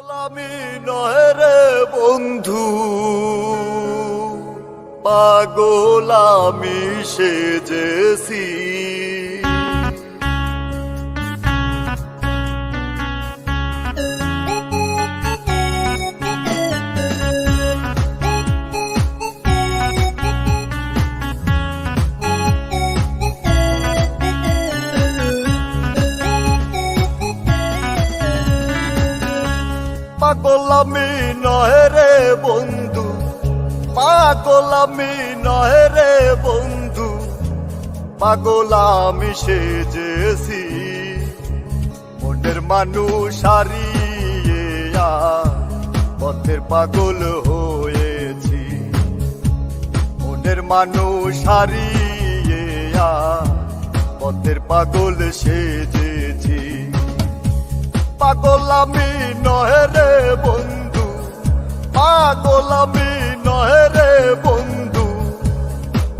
আমি নয় রে বন্ধু, পাগল আমি সেজেছি। পাগল আমি নয় রে বন্ধু, পাগল আমি নয় রে বন্ধু, পাগল আমি সেজেছি। মনের মানুষ হারিয়ে পথের পাগল হয়েছি। মনের মানুষ হারিয়ে পথের পাগল সেজেছি। পাগল আমি নয় রে বন্ধু, পাগল আমি নয় রে বন্ধু,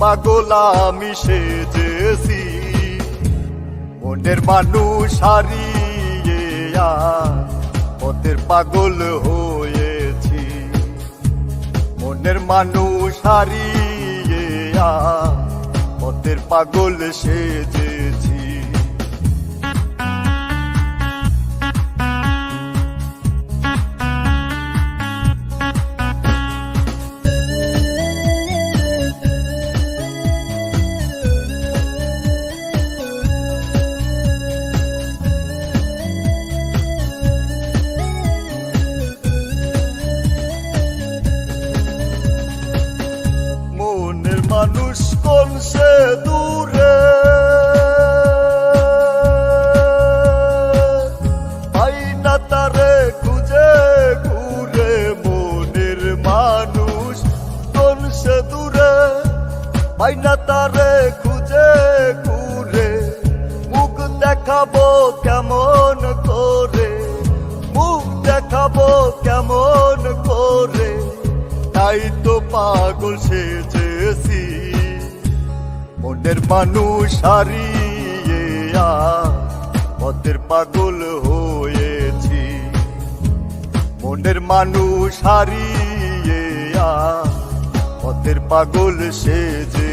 পাগল আমি সেজেছি। মনের মানুষ হারিয়ে পথের পাগল হয়েছি। মনের মানুষ হারিয়ে পথের পাগল সেজেছি। মানুষ কোন সে দূরে, পাই না তারে খুঁজে ঘুরে। মনের মানুষ কোন সে দূরে, পাই না তারে খুঁজে ঘুরে। মুখ দেখাবো কেমন করে, মুখ দেখাবো কেমন করে, তাই তো পাগল সেজেছি। মনের মানুষ হারিয়ে পথের পাগল হয়েছি। মনের মানুষ হারিয়ে পথের পাগল সেজেছি।